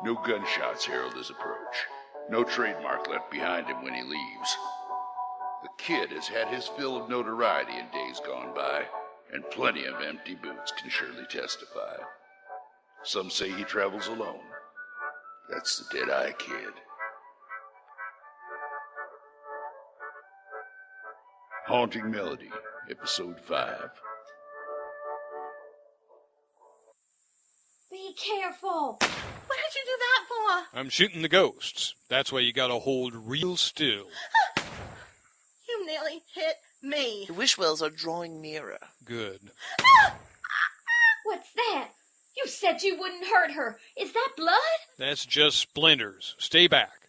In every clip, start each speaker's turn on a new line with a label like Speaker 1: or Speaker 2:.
Speaker 1: No gunshots herald his approach. No trademark left behind him when he leaves. The kid has had his fill of notoriety in days gone by, and plenty of empty boots can surely testify. Some say he travels alone. That's the Deadeye Kid. Haunting Melody, Episode 5.
Speaker 2: Be careful!
Speaker 3: What did you do that for?
Speaker 4: I'm shooting the ghosts. That's why you gotta hold real still.
Speaker 3: You nearly hit me.
Speaker 5: The Wishwells are drawing nearer.
Speaker 4: Good.
Speaker 2: What's that? You said you wouldn't hurt her. Is that blood?
Speaker 4: That's just splinters. Stay back.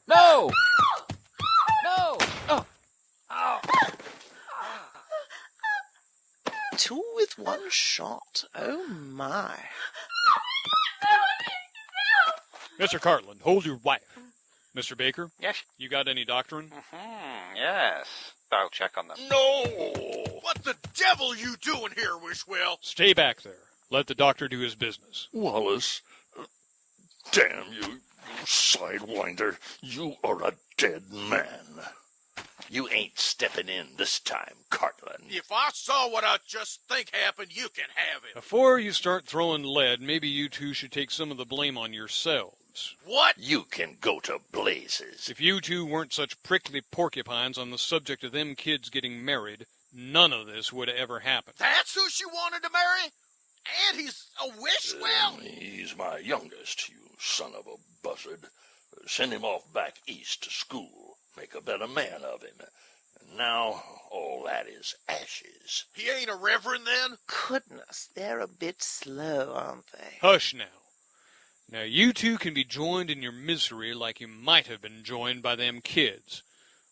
Speaker 6: No! No! Oh! Ow!
Speaker 5: Two with one shot. Oh, my.
Speaker 4: Mr. Cartland, hold your wife. Mr. Baker?
Speaker 6: Yes?
Speaker 4: You got any doctrine?
Speaker 6: Yes. I'll check on them.
Speaker 7: No! What the devil you doing here, Wishwell?
Speaker 4: Stay back there. Let the doctor do his business.
Speaker 7: Wallace, damn you sidewinder. You are a dead man. You ain't stepping in this time, Cartland. If I saw what I just think happened, you can have it.
Speaker 4: Before you start throwing lead, maybe you two should take some of the blame on yourselves.
Speaker 7: What? You can go to blazes.
Speaker 4: If you two weren't such prickly porcupines on the subject of them kids getting married, none of this would have ever happened.
Speaker 7: That's who she wanted to marry? And he's a Wishwell? He's my youngest, you son of a buzzard. Send him off back east to school. Make a better man of him. And now, all that is ashes. He ain't a reverend, then?
Speaker 5: Goodness, they're a bit slow, aren't they?
Speaker 4: Hush now. Now you two can be joined in your misery like you might have been joined by them kids.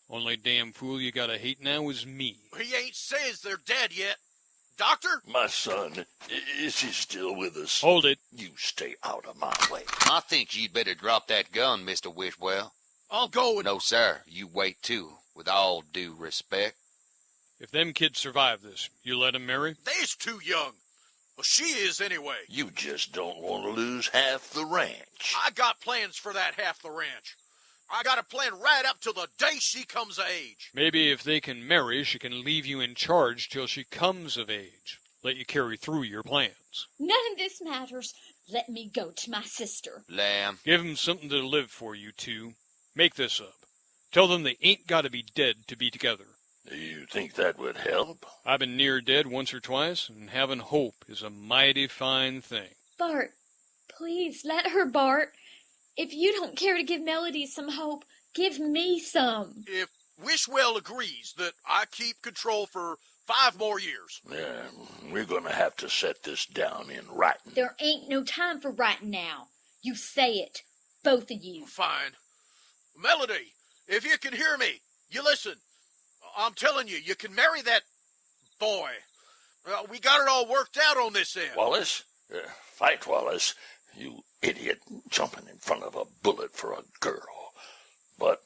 Speaker 4: Only damn fool you gotta hate now is me.
Speaker 7: He ain't says they're dead yet. Doctor? My son, is he still with us?
Speaker 4: Hold it.
Speaker 7: You stay out of my way.
Speaker 8: I think you'd better drop that gun, Mr. Wishwell.
Speaker 7: I'll go with...
Speaker 8: No, sir. You wait, too, with all due respect.
Speaker 4: If them kids survive this, you let 'em marry?
Speaker 7: They's too young. Well, she is anyway. You just don't want to lose half the ranch. I got plans for that half the ranch. I got a plan right up till the day she comes of age.
Speaker 4: Maybe if they can marry, she can leave you in charge till she comes of age. Let you carry through your plans.
Speaker 2: None of this matters. Let me go to my sister.
Speaker 8: Lamb.
Speaker 4: Give 'em something to live for, you two. Make this up. Tell them they ain't got to be dead to be together.
Speaker 7: You think that would help?
Speaker 4: I've been near dead once or twice, and having hope is a mighty fine thing.
Speaker 2: Bart, please let her, Bart. If you don't care to give Melody some hope, give me some.
Speaker 7: If Wishwell agrees that I keep control for 5 more years. Yeah, we're going to have to set this down in writing.
Speaker 2: There ain't no time for writing now. You say it, both of you.
Speaker 7: Fine. Melody, if you can hear me, you listen. I'm telling you, you can marry that boy. We got it all worked out on this end. Wallace? Fight, Wallace. You idiot, jumping in front of a bullet for a girl. But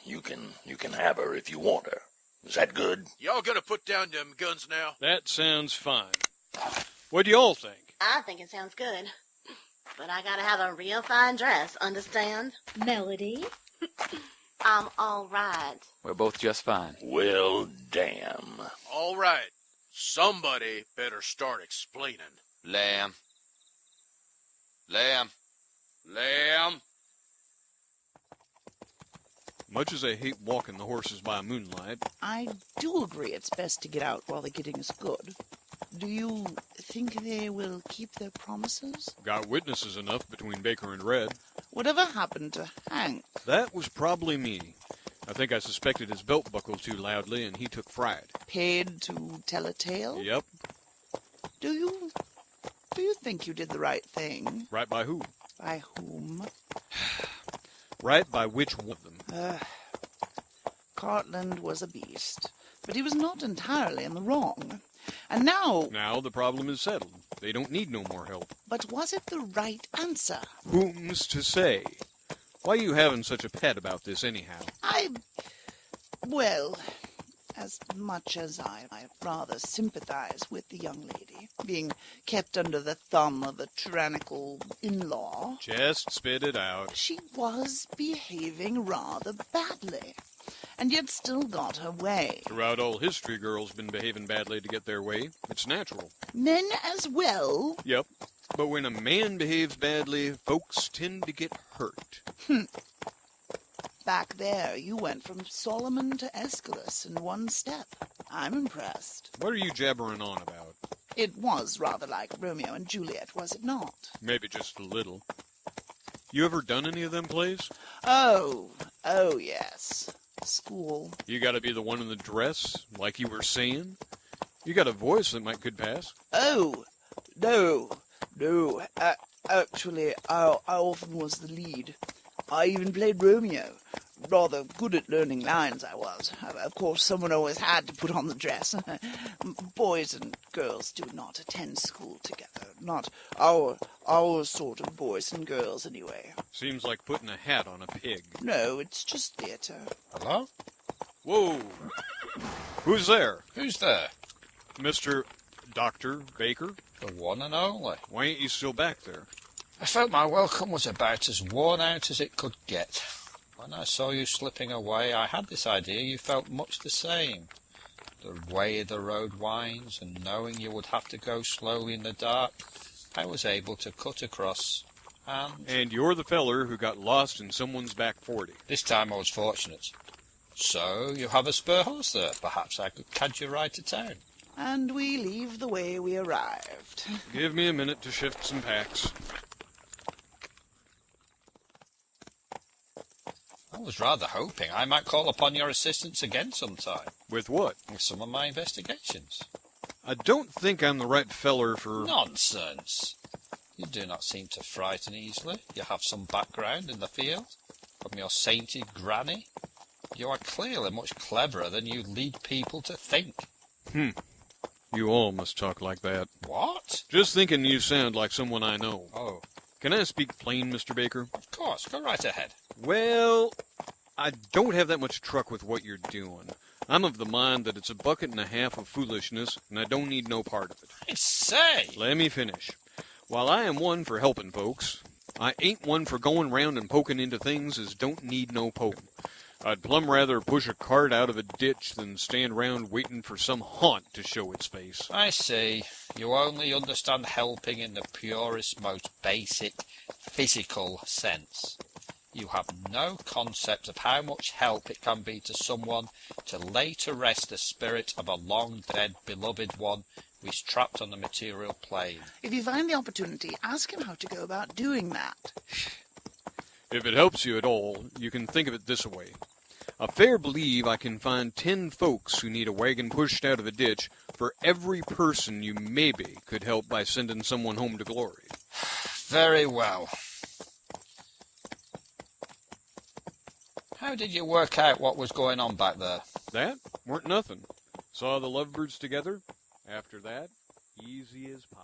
Speaker 7: you can have her if you want her. Is that good? Y'all gonna put down them guns now?
Speaker 4: That sounds fine. What do y'all think?
Speaker 3: I think it sounds good. But I gotta have a real fine dress, understand?
Speaker 2: Melody?
Speaker 3: I'm all right.
Speaker 6: We're both just fine.
Speaker 7: Well, damn. All right. Somebody better start explaining.
Speaker 8: Lamb. Lamb. Lamb.
Speaker 4: Much as I hate walking the horses by moonlight,
Speaker 5: I do agree it's best to get out while the getting is good. Do you think they will keep their promises?
Speaker 4: got witnesses enough between Baker and Red.
Speaker 5: Whatever happened to Hank?
Speaker 4: That was probably me. I think I suspected his belt buckled too loudly, and he took fright.
Speaker 5: Paid to tell a tale?
Speaker 4: Yep.
Speaker 5: Do you think you did the right thing?
Speaker 4: Right by who?
Speaker 5: By whom?
Speaker 4: Right by which one of them?
Speaker 5: Cartland was a beast, but he was not entirely in the wrong. And now...
Speaker 4: Now the problem is settled. They don't need no more help.
Speaker 5: But was it the right answer?
Speaker 4: Whom's to say? Why you having such a pet about this anyhow?
Speaker 5: Well, As much as I rather sympathize with the young lady, being kept under the thumb of a tyrannical in-law,
Speaker 4: Just spit it out.
Speaker 5: she was behaving rather badly, and yet still got her way.
Speaker 4: Throughout all history, girls been behaving badly to get their way. It's natural.
Speaker 5: Men as well.
Speaker 4: Yep. But when a man behaves badly, folks tend to get hurt.
Speaker 5: Back there, you went from Solomon to Aeschylus in one step. I'm impressed.
Speaker 4: What are you jabbering on about?
Speaker 5: It was rather like Romeo and Juliet, was it not?
Speaker 4: Maybe just a little. You ever done any of them plays?
Speaker 5: Oh, yes. School.
Speaker 4: You gotta be the one in the dress, like you were saying? You got a voice that could pass.
Speaker 5: Oh, no. Actually, I often was the lead. I even played Romeo. Rather good at learning lines, I was. Of course, someone always had to put on the dress. Boys and girls do not attend school together. Not our sort of boys and girls, anyway.
Speaker 4: Seems like putting a hat on a pig.
Speaker 5: No, it's just theatre.
Speaker 6: Hello?
Speaker 4: Whoa! Who's there?
Speaker 6: Who's there?
Speaker 4: Mr. Dr. Baker?
Speaker 6: The one and only.
Speaker 4: Why ain't you still back there?
Speaker 6: I felt my welcome was about as worn out as it could get. When I saw you slipping away, I had this idea you felt much the same. The way the road winds, and knowing you would have to go slowly in the dark, I was able to cut across, and...
Speaker 4: And you're the feller who got lost in someone's back 40.
Speaker 6: This time I was fortunate. So, you have a spare horse there. Perhaps I could cadge you right to town.
Speaker 5: And we leave the way we arrived.
Speaker 4: Give me a minute to shift some packs.
Speaker 6: I was rather hoping I might call upon your assistance again sometime.
Speaker 4: With what?
Speaker 6: With some of my investigations.
Speaker 4: I don't think I'm the right feller for...
Speaker 6: Nonsense. You do not seem to frighten easily. You have some background in the field. From your sainted granny. You are clearly much cleverer than you lead people to think.
Speaker 4: You all must talk like that.
Speaker 6: What?
Speaker 4: Just thinking you sound like someone I know.
Speaker 6: Oh,
Speaker 4: Can I speak plain, Mr. Baker?
Speaker 6: of course. Go right ahead.
Speaker 4: Well, I don't have that much truck with what you're doing. I'm of the mind that it's a bucket and a half of foolishness, and I don't need no part of it.
Speaker 6: I say!
Speaker 4: Let me finish. While I am one for helping folks, I ain't one for going round and poking into things as don't need no poking. I'd plumb rather push a cart out of a ditch than stand round waiting for some haunt to show its face.
Speaker 6: I see. You only understand helping in the purest, most basic, physical sense. You have no concept of how much help it can be to someone to lay to rest the spirit of a long-dead beloved one who is trapped on the material plane.
Speaker 5: If you find the opportunity, ask him how to go about doing that.
Speaker 4: If it helps you at all, you can think of it this way. I fair believe I can find 10 folks who need a wagon pushed out of a ditch for every person you maybe could help by sending someone home to glory.
Speaker 6: Very well. How did you work out what was going on back there?
Speaker 4: That weren't nothing. Saw the lovebirds together. After that, easy as pie.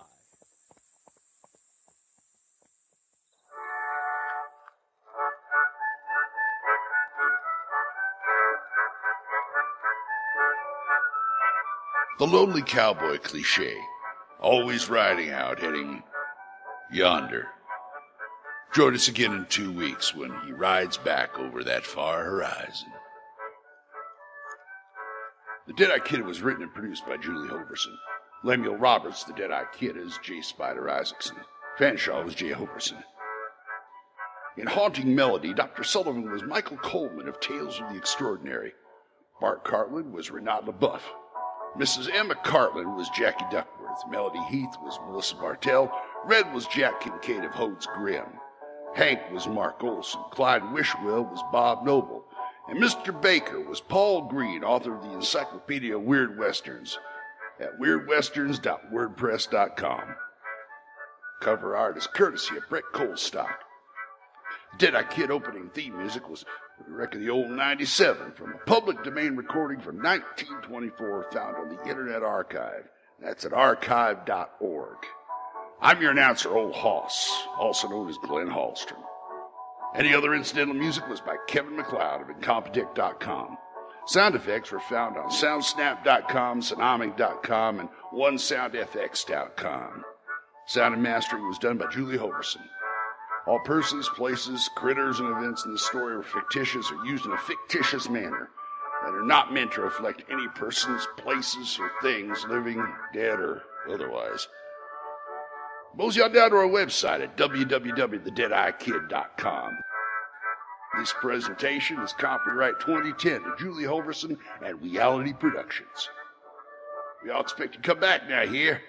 Speaker 1: The lonely cowboy cliché, always riding out, heading yonder. Join us again in 2 weeks when he rides back over that far horizon. The Deadeye Kid was written and produced by Julie Hoverson. Lemuel Roberts, the Deadeye Kid, is J. Spyder Isaacson. Fanshaw was J. Hoverson. In Haunting Melody, Dr. Sullivan was Michael Coleman of Tales of the Extraordinary. Bart Cartland was Reynaud LeBoeuf. Mrs. Emma Cartland was Jacquie Duckworth. Melody Heath was Melissa Bartell. Red was Jack Kincaid of Hoad's Grim. Hank was Mark Olson. Clyde Wishwell was Bob Noble. And Mr. Baker was Paul Green, author of the Encyclopedia of Weird Westerns at weirdwesterns.wordpress.com. Cover art is courtesy of Brett Coulstock. Deadeye Kid opening theme music was the wreck of the old 97 from a public domain recording from 1924 found on the Internet Archive. That's at archive.org. I'm your announcer, Old Hoss, also known as Glen Hallstrom. Any other incidental music was by Kevin MacLeod of Incompetech.com. Sound effects were found on soundsnap.com, sonomic.com, and onesoundfx.com. Sound and mastering was done by Julie Hoverson. All persons, places, critters, and events in the story were fictitious or used in a fictitious manner that are not meant to reflect any persons, places, or things, living, dead, or otherwise. Mosey on down to our website at www.thedeadeyekid.com. This presentation is copyright 2010 to Julie Hoverson and Reality Productions. We all expect you to come back now here.